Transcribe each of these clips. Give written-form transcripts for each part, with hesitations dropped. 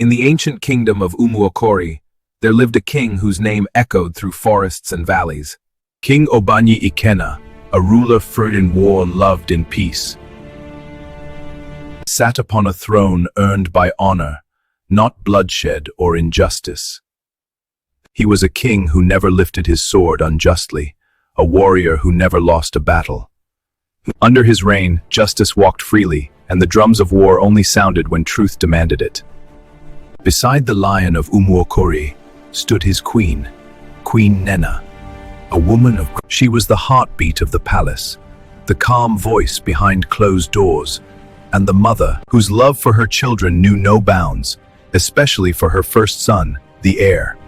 In the ancient kingdom of Umuokori, there lived a king whose name echoed through forests and valleys. King Obanyi Ikena, a ruler furred in war, loved in peace, sat upon a throne earned by honor, not bloodshed or injustice. He was a king who never lifted his sword unjustly, a warrior who never lost a battle. Under his reign, justice walked freely, and the drums of war only sounded when truth demanded it. Beside the lion of Umuokori stood his queen, Queen Nena, a woman of... She was the heartbeat of the palace, the calm voice behind closed doors, and the mother whose love for her children knew no bounds, especially for her first son, the heir.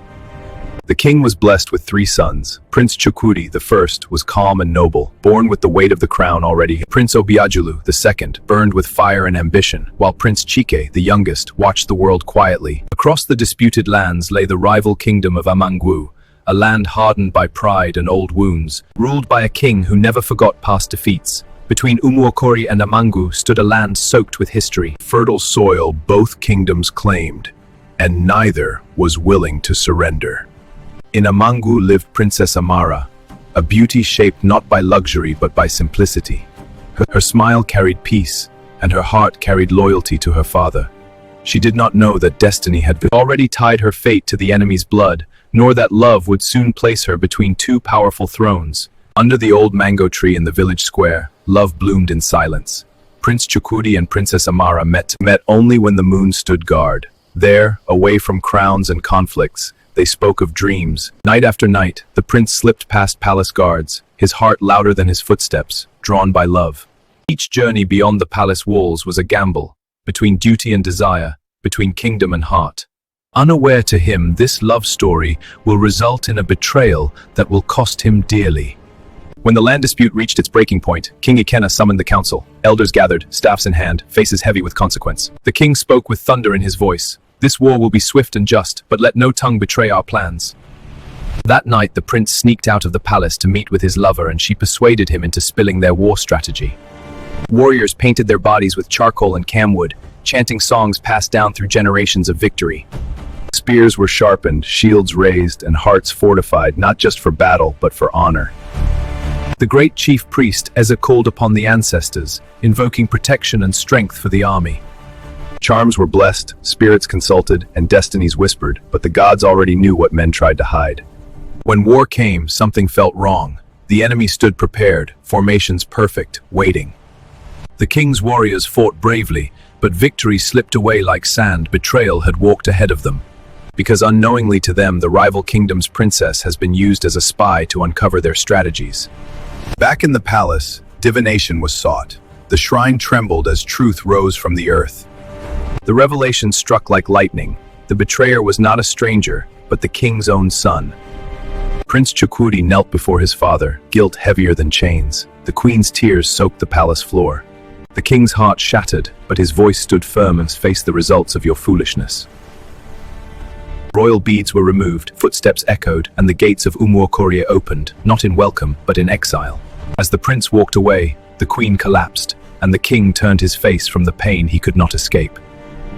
The king was blessed with 3 sons. Prince Chukwudi, the first, was calm and noble, born with the weight of the crown already. Prince Obiajulu, the second, burned with fire and ambition, while Prince Chike, the youngest, watched the world quietly. Across the disputed lands lay the rival kingdom of Amangwu, a land hardened by pride and old wounds, ruled by a king who never forgot past defeats. Between Umuokori and Amangwu stood a land soaked with history. Fertile soil both kingdoms claimed, and neither was willing to surrender. In Amangwu lived Princess Amara, a beauty shaped not by luxury but by simplicity. Her smile carried peace, and her heart carried loyalty to her father. She did not know that destiny had already tied her fate to the enemy's blood, nor that love would soon place her between 2 powerful thrones. Under the old mango tree in the village square, love bloomed in silence. Prince Chukwudi and Princess Amara met only when the moon stood guard. There, away from crowns and conflicts, they spoke of dreams. Night after night, the prince slipped past palace guards, his heart louder than his footsteps, drawn by love. Each journey beyond the palace walls was a gamble, between duty and desire, between kingdom and heart. Unaware to him, this love story will result in a betrayal that will cost him dearly. When the land dispute reached its breaking point, King Ikena summoned the council. Elders gathered, staffs in hand, faces heavy with consequence. The king spoke with thunder in his voice. This war will be swift and just, but let no tongue betray our plans. That night, the prince sneaked out of the palace to meet with his lover, and she persuaded him into spilling their war strategy. Warriors painted their bodies with charcoal and camwood, chanting songs passed down through generations of victory. Spears were sharpened, shields raised, and hearts fortified, not just for battle, but for honor. The great chief priest Eza called upon the ancestors, invoking protection and strength for the army. Charms were blessed, spirits consulted, and destinies whispered, but the gods already knew what men tried to hide. When war came, something felt wrong. The enemy stood prepared, formations perfect, waiting. The king's warriors fought bravely, but victory slipped away like sand. Betrayal had walked ahead of them. Because unknowingly to them, the rival kingdom's princess has been used as a spy to uncover their strategies. Back in the palace, divination was sought. The shrine trembled as truth rose from the earth. The revelation struck like lightning. The betrayer was not a stranger, but the king's own son. Prince Chukwudi knelt before his father, guilt heavier than chains. The queen's tears soaked the palace floor. The king's heart shattered, but his voice stood firm and faced the results of your foolishness. Royal beads were removed, footsteps echoed, and the gates of Umuokori opened, not in welcome, but in exile. As the prince walked away, the queen collapsed, and the king turned his face from the pain he could not escape.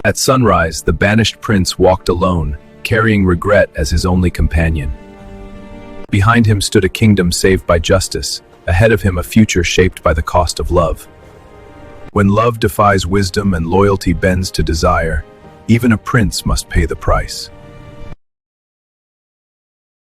At sunrise, the banished prince walked alone, carrying regret as his only companion. Behind him stood a kingdom saved by justice, ahead of him a future shaped by the cost of love. When love defies wisdom and loyalty bends to desire, even a prince must pay the price.